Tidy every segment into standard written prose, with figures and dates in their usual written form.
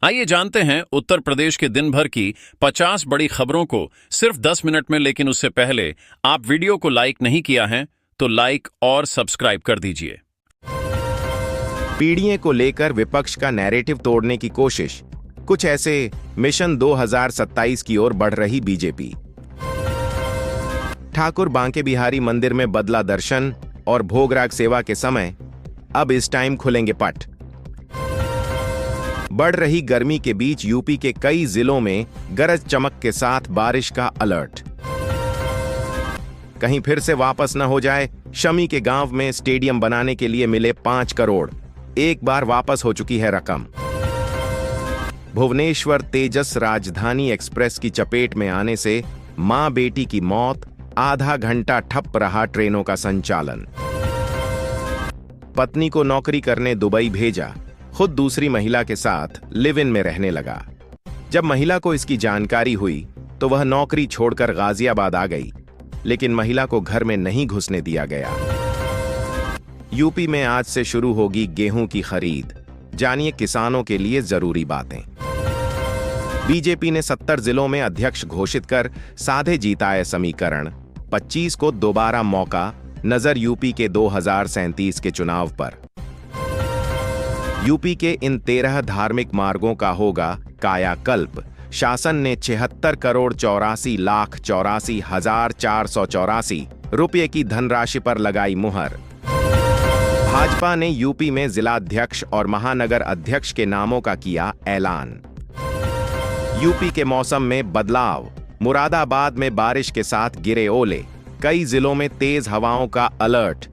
आइए जानते हैं उत्तर प्रदेश के दिन भर की 50 बड़ी खबरों को सिर्फ 10 मिनट में। लेकिन उससे पहले आप वीडियो को लाइक नहीं किया है तो लाइक और सब्सक्राइब कर दीजिए। पीडीए को लेकर विपक्ष का नैरेटिव तोड़ने की कोशिश, कुछ ऐसे मिशन 2027 की ओर बढ़ रही बीजेपी। ठाकुर बांके बिहारी मंदिर में बदला दर्शन और भोगराग सेवा के समय, अब इस टाइम खुलेंगे पट। बढ़ रही गर्मी के बीच यूपी के कई जिलों में गरज चमक के साथ बारिश का अलर्ट। कहीं फिर से वापस न हो जाए, शमी के गांव में स्टेडियम बनाने के लिए मिले 5 करोड़, एक बार वापस हो चुकी है रकम। भुवनेश्वर तेजस राजधानी एक्सप्रेस की चपेट में आने से मां बेटी की मौत, आधा घंटा ठप रहा ट्रेनों का संचालन। पत्नी को नौकरी करने दुबई भेजा, खुद दूसरी महिला के साथ लिव इन में रहने लगा। जब महिला को इसकी जानकारी हुई तो वह नौकरी छोड़कर गाजियाबाद आ गई, लेकिन महिला को घर में नहीं घुसने दिया गया। यूपी में आज से शुरू होगी गेहूं की खरीद, जानिए किसानों के लिए जरूरी बातें। बीजेपी ने 70 जिलों में अध्यक्ष घोषित कर साधे जीताए समीकरण, 25 को दोबारा मौका, नजर यूपी के 2037 के चुनाव पर। यूपी के इन 13 धार्मिक मार्गों का होगा कायाकल्प, शासन ने 76 करोड़ 84 लाख 84 हजार 484 रुपये की धनराशि पर लगाई मुहर। भाजपा ने यूपी में जिलाध्यक्ष और महानगर अध्यक्ष के नामों का किया ऐलान। यूपी के मौसम में बदलाव, मुरादाबाद में बारिश के साथ गिरे ओले, कई जिलों में तेज हवाओं का अलर्ट।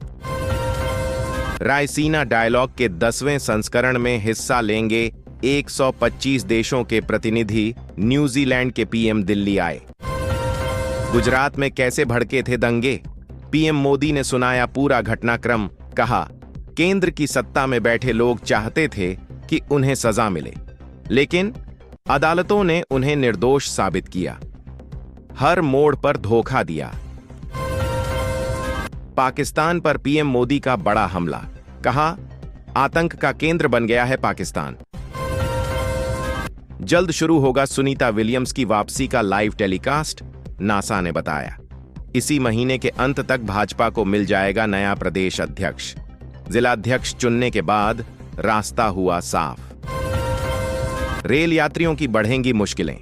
रायसीना डायलॉग के 10वें संस्करण में हिस्सा लेंगे 125 देशों के प्रतिनिधि, न्यूजीलैंड के पीएम दिल्ली आए। गुजरात में कैसे भड़के थे दंगे, पीएम मोदी ने सुनाया पूरा घटनाक्रम, कहा केंद्र की सत्ता में बैठे लोग चाहते थे कि उन्हें सजा मिले, लेकिन अदालतों ने उन्हें निर्दोष साबित किया, हर मोड़ पर धोखा दिया। पाकिस्तान पर पीएम मोदी का बड़ा हमला, कहा आतंक का केंद्र बन गया है पाकिस्तान। जल्द शुरू होगा सुनीता विलियम्स की वापसी का लाइव टेलीकास्ट, नासा ने बताया। इसी महीने के अंत तक भाजपा को मिल जाएगा नया प्रदेश अध्यक्ष। जिलाध्यक्ष चुनने के बाद रास्ता हुआ साफ। रेल यात्रियों की बढ़ेंगी मुश्किलें,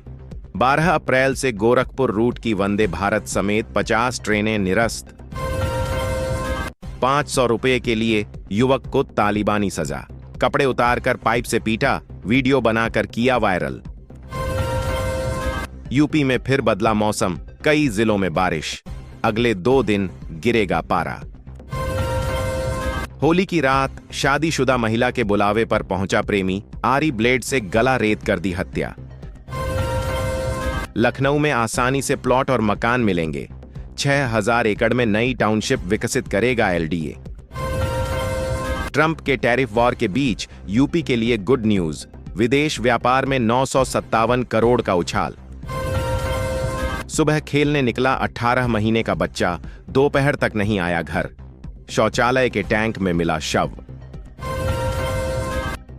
12 अप्रैल से गोरखपुर रूट की वंदे भारत समेत 50 ट्रेनें निरस्त। 500 रुपये के लिए युवक को तालिबानी सजा, कपड़े उतारकर पाइप से पीटा, वीडियो बनाकर किया वायरल। यूपी में फिर बदला मौसम, कई जिलों में बारिश, अगले 2 दिन गिरेगा पारा। होली की रात शादीशुदा महिला के बुलावे पर पहुंचा प्रेमी, आरी ब्लेड से गला रेत कर दी हत्या। लखनऊ में आसानी से प्लॉट और मकान मिलेंगे, 6000 एकड़ में नई टाउनशिप विकसित करेगा एलडीए। ट्रंप के टैरिफ वॉर के बीच यूपी के लिए गुड न्यूज, विदेश व्यापार में 957 करोड़ का उछाल। सुबह खेलने निकला 18 महीने का बच्चा, दोपहर तक नहीं आया घर, शौचालय के टैंक में मिला शव।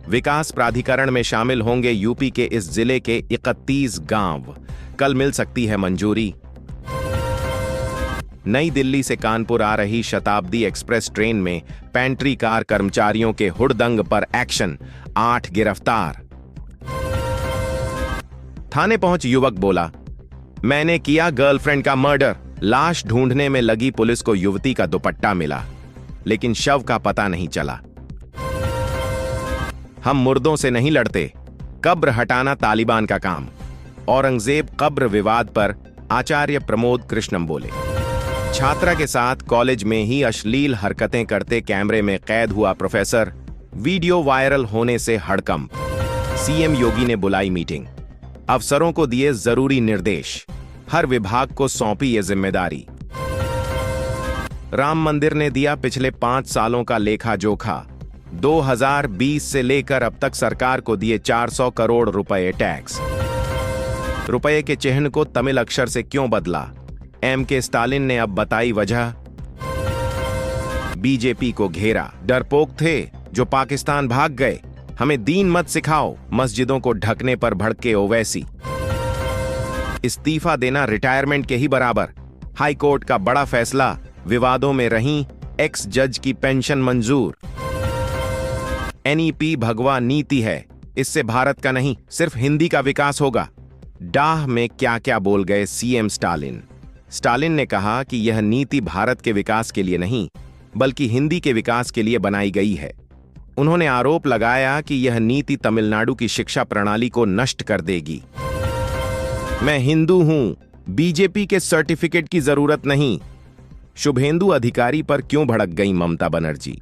विकास प्राधिकरण में शामिल होंगे यूपी के इस जिले के 31 गांव, कल मिल सकती है मंजूरी। नई दिल्ली से कानपुर आ रही शताब्दी एक्सप्रेस ट्रेन में पेंट्री कार कर्मचारियों के हुड़दंग पर एक्शन, 8 गिरफ्तार। थाने पहुंच युवक बोला, मैंने किया गर्लफ्रेंड का मर्डर। लाश ढूंढने में लगी पुलिस को युवती का दुपट्टा मिला, लेकिन शव का पता नहीं चला। हम मुर्दों से नहीं लड़ते, कब्र हटाना तालिबान का काम। औरंगजेब कब्र विवाद पर आचार्य प्रमोद कृष्णम बोले। छात्रा के साथ कॉलेज में ही अश्लील हरकतें करते कैमरे में कैद हुआ प्रोफेसर, वीडियो वायरल होने से हड़कंप। सीएम योगी ने बुलाई मीटिंग, अफसरों को दिए जरूरी निर्देश, हर विभाग को सौंपी ये जिम्मेदारी। राम मंदिर ने दिया पिछले 5 सालों का लेखा जोखा, 2020 से लेकर अब तक सरकार को दिए 400 करोड़ रुपए टैक्स। रुपए के चिन्ह को तमिल अक्षर से क्यों बदला, एमके स्टालिन ने अब बताई वजह। बीजेपी को घेरा, डरपोक थे जो पाकिस्तान भाग गए, हमें दीन मत सिखाओ, मस्जिदों को ढकने पर भड़के ओवैसी। इस्तीफा देना रिटायरमेंट के ही बराबर। हाई कोर्ट का बड़ा फैसला, विवादों में रहीं एक्स जज की पेंशन मंजूर। एनईपी भगवा नीति है, इससे भारत का नहीं सिर्फ हिंदी का विकास होगा। डाह में क्या क्या बोल गए सीएम स्टालिन। स्टालिन ने कहा कि यह नीति भारत के विकास के लिए नहीं बल्कि हिंदी के विकास के लिए बनाई गई है। उन्होंने आरोप लगाया कि यह नीति तमिलनाडु की शिक्षा प्रणाली को नष्ट कर देगी। मैं हिंदू हूं, बीजेपी के सर्टिफिकेट की जरूरत नहीं। शुभेंदु अधिकारी पर क्यों भड़क गई ममता बनर्जी।